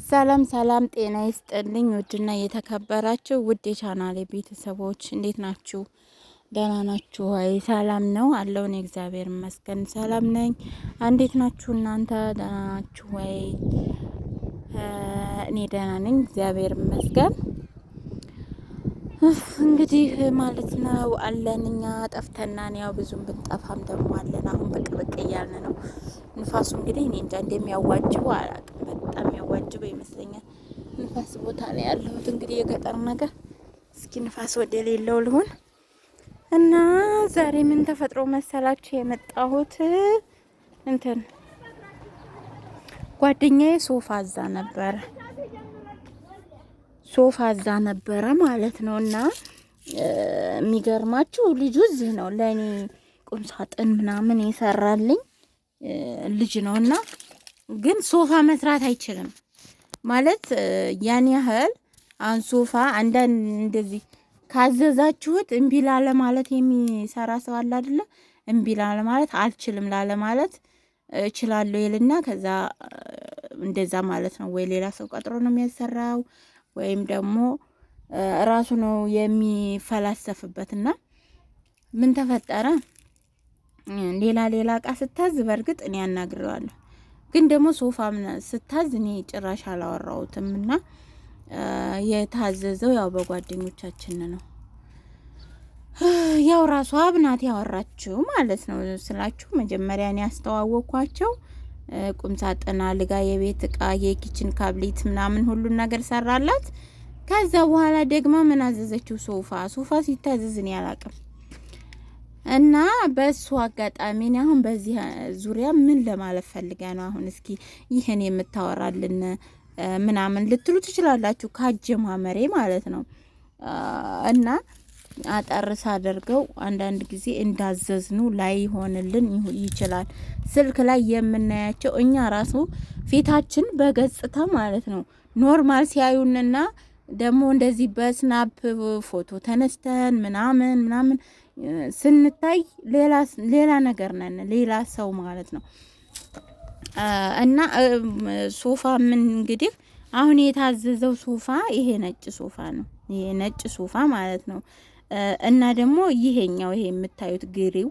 ሰላም ሰላም፣ ጤና ይስጥልኝ ውድና የተከበራችሁ ውድ የቻናሌ ቤተሰቦች እንዴት ናችሁ? ደህና ናችሁ ወይ? ሰላም ነው አለው። እኔ እግዚአብሔር ይመስገን ሰላም ነኝ። እንዴት ናችሁ እናንተ? ደህና ናችሁ ወይ? እኔ ደህና ነኝ እግዚአብሔር ይመስገን። እንግዲህ ማለት ነው አለን እኛ ጠፍተናን፣ ያው ብዙም ብንጠፋም ደግሞ አለን። አሁን ብቅ ብቅ እያልን ነው። ንፋሱ እንግዲህ እኔ እንጃ እንደሚያዋጅበው አላውቅም። በጣም ያዋጅበው ይመስለኛል። ንፋስ ቦታ ላይ ያለሁት እንግዲህ የገጠር ነገር። እስኪ ንፋስ ወደ ሌለው ልሁን እና ዛሬ ምን ተፈጥሮ መሰላችሁ የመጣሁት? እንትን ጓደኛዬ ሶፋ እዛ ነበረ ማለት ነው። እና የሚገርማችሁ ልጁ እዚህ ነው ለእኔ ቁም ሳጥን ምናምን የሰራልኝ ልጅ ነው። እና ግን ሶፋ መስራት አይችልም ማለት ያን ያህል አሁን ሶፋ አንዳንድ እንደዚህ ካዘዛችሁት እምቢ ላለ ማለት የሚሰራ ሰው አለ አይደለ? እምቢ ላለ ማለት አልችልም ላለ ማለት እችላለሁ ይልና ከዛ እንደዛ ማለት ነው። ወይ ሌላ ሰው ቀጥሮ ነው የሚያሰራው ወይም ደግሞ ራሱ ነው የሚፈላሰፍበትና ምን ተፈጠረ? ሌላ እቃ ስታዝ በእርግጥ እኔ ያናግረዋለሁ፣ ግን ደግሞ ሶፋ ስታዝ እኔ ጭራሽ አላወራሁትም። እና የታዘዘው ያው በጓደኞቻችን ነው። ያው ራሷ አብናት ያወራችው ማለት ነው ስላችሁ፣ መጀመሪያ እኔ ያስተዋወቅኳቸው ቁምሳጥና አልጋ፣ የቤት እቃ፣ የኪችን ካብሌት ምናምን ሁሉን ነገር ሰራላት። ከዛ በኋላ ደግሞ ምን አዘዘችው? ሶፋ ሲታዘዝ እኔ አላቅም። እና በሱ አጋጣሚ እኔ አሁን በዚህ ዙሪያ ምን ለማለት ፈልጋ ነው? አሁን እስኪ ይህን የምታወራልን ምናምን ልትሉ ትችላላችሁ፣ ካጀማመሬ ማለት ነው። እና አጠርስ አድርገው አንዳንድ ጊዜ እንዳዘዝኑ ላይ ሆንልን ይችላል። ስልክ ላይ የምናያቸው እኛ ራሱ ፊታችን በገጽታ ማለት ነው ኖርማል ሲያዩንና ደግሞ እንደዚህ በስናፕ ፎቶ ተነስተን ምናምን ስንታይ ሌላ ነገር ነን፣ ሌላ ሰው ማለት ነው። እና ሶፋ ምን እንግዲህ አሁን የታዘዘው ሶፋ ይሄ ነጭ ሶፋ ነው። ይሄ ነጭ ሶፋ ማለት ነው። እና ደግሞ ይሄ የምታዩት ግሪው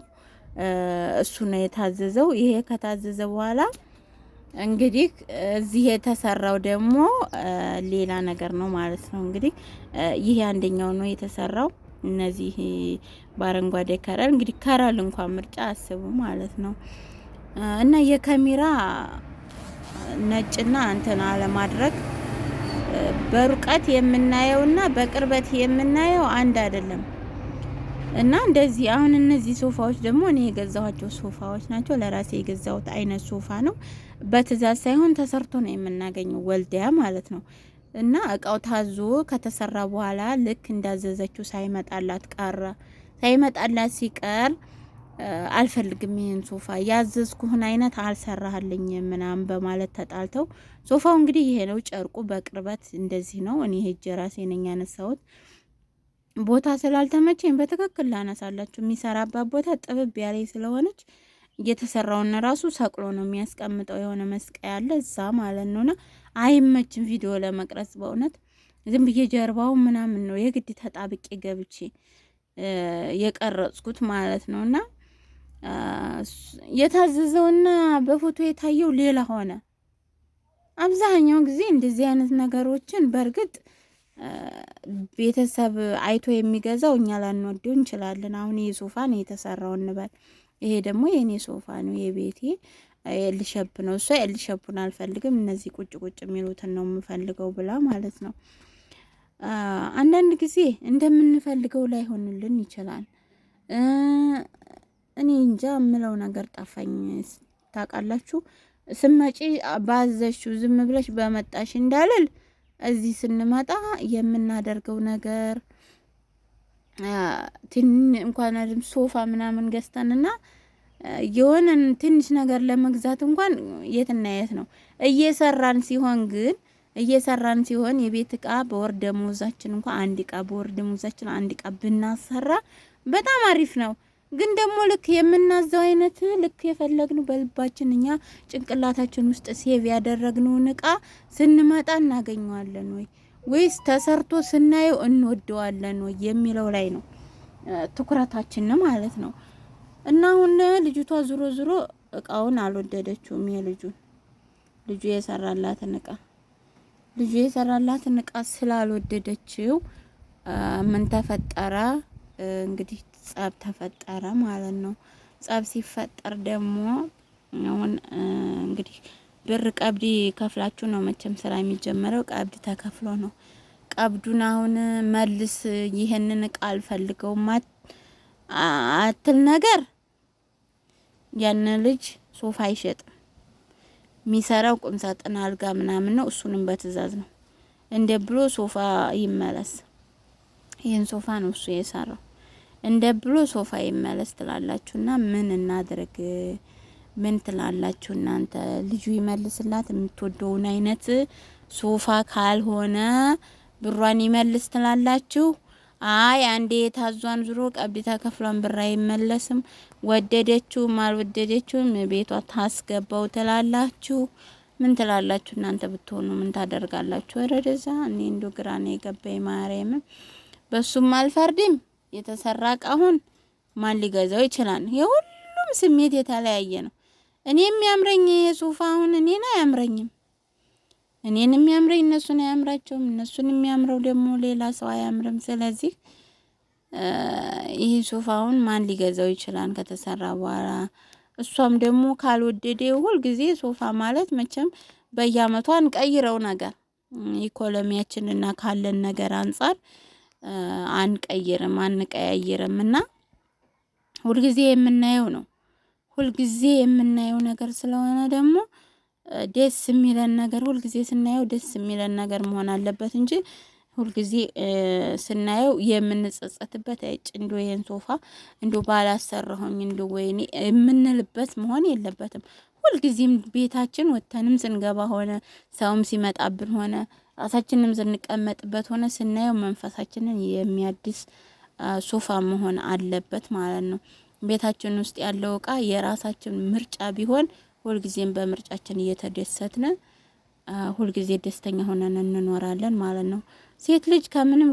እሱ ነው የታዘዘው። ይሄ ከታዘዘ በኋላ እንግዲህ እዚህ የተሰራው ደግሞ ሌላ ነገር ነው ማለት ነው። እንግዲህ ይሄ አንደኛው ነው የተሰራው። እነዚህ በአረንጓዴ ከረር እንግዲህ ከረል እንኳን ምርጫ አስቡ ማለት ነው። እና የካሜራ ነጭና እንትና ለማድረግ በሩቀት የምናየውና በቅርበት የምናየው አንድ አይደለም። እና እንደዚህ አሁን እነዚህ ሶፋዎች ደግሞ እኔ የገዛኋቸው ሶፋዎች ናቸው። ለራሴ የገዛሁት አይነት ሶፋ ነው። በትዕዛዝ ሳይሆን ተሰርቶ ነው የምናገኘው፣ ወልዲያ ማለት ነው። እና እቃው ታዞ ከተሰራ በኋላ ልክ እንዳዘዘችው ሳይመጣላት ሲቀር አልፈልግም ይሄን ሶፋ ያዘዝኩህን አይነት አልሰራህልኝም ምናምን በማለት ተጣልተው፣ ሶፋው እንግዲህ ይሄ ነው ጨርቁ በቅርበት እንደዚህ ነው። እኔ ሄጄ ራሴ ነኝ ያነሳሁት። ቦታ ስላልተመቸኝ በትክክል ላነሳላችሁ። የሚሰራባት ቦታ ጥብብ ያለ ስለሆነች እየተሰራውን ራሱ ሰቅሎ ነው የሚያስቀምጠው። የሆነ መስቀያ ያለ እዛ ማለት ነውና አይመችም ቪዲዮ ለመቅረጽ በእውነት ዝም ብዬ ጀርባው ምናምን ነው የግድ ተጣብቄ ገብቼ የቀረጽኩት ማለት ነውና የታዘዘውና በፎቶ የታየው ሌላ ሆነ። አብዛኛው ጊዜ እንደዚህ አይነት ነገሮችን በእርግጥ ቤተሰብ አይቶ የሚገዛው እኛ ላንወደው እንችላለን። አሁን ይሄ ሶፋ ነው የተሰራው እንበል። ይሄ ደግሞ የኔ ሶፋ ነው የቤቴ ኤልሸፕ ነው። እሷ ኤልሸፑን አልፈልግም እነዚህ ቁጭ የሚሉትን ነው የምፈልገው ብላ ማለት ነው። አንዳንድ ጊዜ እንደምንፈልገው ላይሆንልን ይችላል። እኔ እንጃ የምለው ነገር ጠፋኝ። ታውቃላችሁ ስመጪ ባዘሽው ዝም ብለሽ በመጣሽ እንዳልል እዚህ ስንመጣ የምናደርገው ነገር እንኳን አይደለም ሶፋ ምናምን ገዝተንና የሆነን ትንሽ ነገር ለመግዛት እንኳን የትና የት ነው እየሰራን ሲሆን የቤት እቃ በወር ደሞዛችን እንኳን አንድ እቃ ብናሰራ በጣም አሪፍ ነው። ግን ደግሞ ልክ የምናዘው አይነት ልክ የፈለግነው በልባችን እኛ ጭንቅላታችን ውስጥ ሴቭ ያደረግነውን እቃ ስንመጣ እናገኘዋለን ወይስ ተሰርቶ ስናየው እንወደዋለን ወይ የሚለው ላይ ነው ትኩረታችን ማለት ነው። እና አሁን ልጅቷ ዙሮ ዙሮ እቃውን አልወደደችውም። ልጁ የሰራላትን እቃ ስላልወደደችው ምን ተፈጠረ እንግዲህ ጸብ ተፈጠረ ማለት ነው። ጸብ ሲፈጠር ደግሞ አሁን እንግዲህ ብር ቀብድ ከፍላችሁ ነው መቼም ስራ የሚጀመረው። ቀብድ ተከፍሎ ነው። ቀብዱን አሁን መልስ ይሄንን እቃ አልፈልገውም አትል ነገር ያን ልጅ ሶፋ አይሸጥም። የሚሰራው ቁም ሳጥን አልጋ ምናምን ነው። እሱንም በትዕዛዝ ነው። እንደ ብሎ ሶፋ ይመለስ። ይሄን ሶፋ ነው እሱ የሰራው። እንደ ብሎ ሶፋ ይመለስ ትላላችሁና ምን እናድርግ? ምን ትላላችሁ እናንተ? ልጁ ይመልስላት የምትወደውን አይነት ሶፋ ካልሆነ ብሯን ይመልስ ትላላችሁ? አይ አንዴ ታዟን ዙሮ ቀብድ ተከፍሏን ብር አይመለስም። ወደደችውም አልወደደችውም ቤቷ ታስገባው ትላላችሁ? ምን ትላላችሁ እናንተ ብትሆኑ ምን ታደርጋላችሁ? ወረደዛ እኔ እንዶ ግራ ነው የገባኝ ማርያም። በሱም አልፈርድም። የተሰራ እቃውን ማን ሊገዛው ይችላል? የሁሉም ስሜት የተለያየ ነው። እኔ የሚያምረኝ የሶፋ አሁን እኔን አያምረኝም። እኔን የሚያምረኝ እነሱን አያምራቸውም። እነሱን የሚያምረው ደግሞ ሌላ ሰው አያምርም። ስለዚህ ይሄ ሶፋውን ማን ሊገዛው ይችላል ከተሰራ በኋላ? እሷም ደግሞ ካልወደደ ሁል ጊዜ ሶፋ ማለት መቼም በየአመቱ አንቀይረው ነገር ኢኮኖሚያችንና ካለን ነገር አንጻር አንቀያይርም እና ሁልጊዜ የምናየው ነው። ሁልጊዜ የምናየው ነገር ስለሆነ ደግሞ ደስ የሚለን ነገር ሁልጊዜ ስናየው ደስ የሚለን ነገር መሆን አለበት እንጂ ሁልጊዜ ስናየው የምንጸጸትበት እንዶ ይሄን ሶፋ እንዶ ባላሰራሁኝ እንዶ ወይኔ የምንልበት መሆን የለበትም። ሁልጊዜም ቤታችን ወተንም ስንገባ ሆነ ሰውም ሲመጣብን ሆነ ራሳችንም ስንቀመጥበት ሆነ ስናየው መንፈሳችንን የሚያድስ ሶፋ መሆን አለበት ማለት ነው። ቤታችን ውስጥ ያለው እቃ የራሳችን ምርጫ ቢሆን ሁልጊዜም በምርጫችን እየተደሰትን ሁልጊዜ ደስተኛ ሆነን እንኖራለን ማለት ነው። ሴት ልጅ ከምንም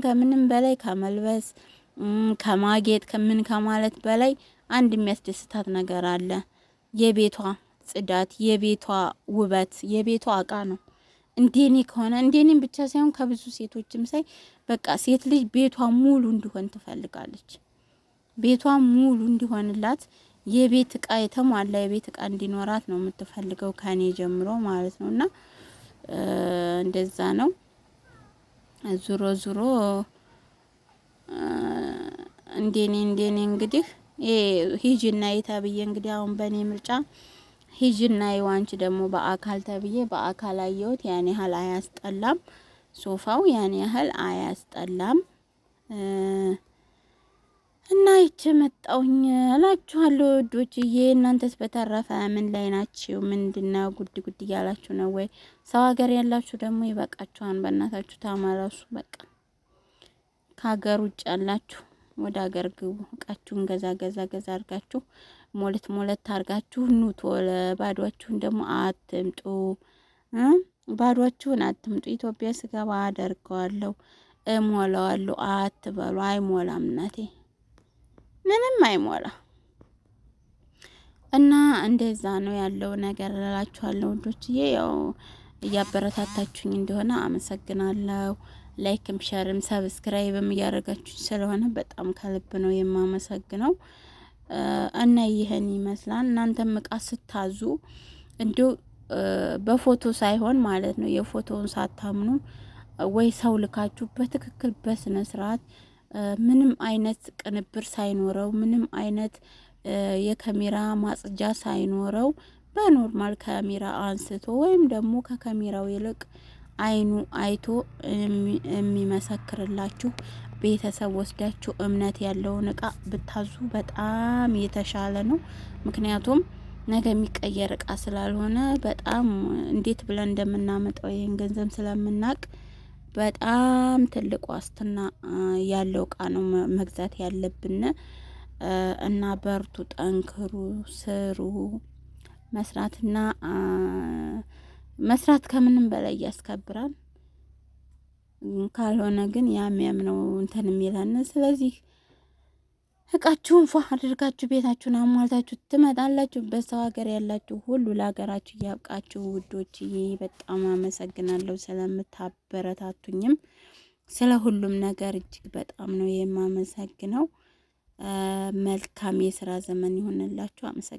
በላይ ከመልበስ ከማጌጥ ከማለት በላይ አንድ የሚያስደስታት ነገር አለ። የቤቷ ጽዳት፣ የቤቷ ውበት፣ የቤቷ እቃ ነው። እንደኔ ከሆነ እንደኔም ብቻ ሳይሆን ከብዙ ሴቶችም ሳይ በቃ ሴት ልጅ ቤቷ ሙሉ እንዲሆን ትፈልጋለች። ቤቷ ሙሉ እንዲሆንላት የቤት እቃ የተሟላ የቤት እቃ እንዲኖራት ነው የምትፈልገው ከኔ ጀምሮ ማለት ነውና እንደዛ ነው። ዙሮ እንደኔ እንግዲህ ሂጂና ይታብዬ እንግዲህ አሁን በኔ ምርጫ ሂጂና ይዋንቺ ደግሞ በአካል ተብዬ በአካል አየሁት። ያን ያህል አያስጠላም። ሶፋው ያን ያህል አያስጠላም። እና ይቺ መጣውኝ እላችኋለሁ ወዶችዬ። እናንተስ በተረፈ ምን ላይ ናችሁ? ምንድነው ጉድ እያላችሁ ነው ወይ? ሰው ሀገር ያላችሁ ደግሞ ይበቃችኋል። በእናታችሁ ተመለሱ። በቃ ከሀገር ውጭ ያላችሁ ወደ ሀገር ግቡ። እቃችሁን ገዛ አርጋችሁ ሞለት አርጋችሁ ኑ ቶሎ። ባዷችሁን ደግሞ አትምጡ። ባዷችሁን አትምጡ። ኢትዮጵያ ስገባ አደርገዋለሁ እሞላዋለሁ አትበሉ። አይሞላም እናቴ፣ ምንም አይሞላ እና እንደዛ ነው ያለው ነገር እላችኋለሁ ወዶችዬ። ያው እያበረታታችሁኝ እንደሆነ አመሰግናለሁ። ላይክም ሸርም ሰብስክራይብም እያደረጋችሁ ስለሆነ በጣም ከልብ ነው የማመሰግነው። እና ይሄን ይመስላል። እናንተም እቃ ስታዙ እንዲሁ በፎቶ ሳይሆን ማለት ነው የፎቶውን ሳታምኑ ወይ ሰው ልካችሁ በትክክል በስነ ስርዓት ምንም አይነት ቅንብር ሳይኖረው ምንም አይነት የካሜራ ማጽጃ ሳይኖረው በኖርማል ካሜራ አንስቶ ወይም ደግሞ ከካሜራው ይልቅ አይኑ አይቶ የሚመሰክርላችሁ ቤተሰብ ወስዳችሁ እምነት ያለውን እቃ ብታዙ በጣም የተሻለ ነው። ምክንያቱም ነገ የሚቀየር እቃ ስላልሆነ በጣም እንዴት ብለን እንደምናመጣው ይሄን ገንዘብ ስለምናቅ በጣም ትልቅ ዋስትና ያለው እቃ ነው መግዛት ያለብን። እና በርቱ፣ ጠንክሩ፣ ስሩ። መስራትና መስራት ከምንም በላይ ያስከብራል። ካልሆነ ግን ያም ነው እንትን የሚለን። ስለዚህ እቃችሁን ፏ አድርጋችሁ ቤታችሁን አሟልታችሁ ትመጣላችሁ። በሰው ሀገር ያላችሁ ሁሉ ለሀገራችሁ እያብቃችሁ ውዶችዬ። በጣም አመሰግናለሁ ስለምታበረታቱኝም ስለ ሁሉም ነገር እጅግ በጣም ነው የማመሰግነው። መልካም የስራ ዘመን ይሆንላችሁ። አመሰግናለሁ።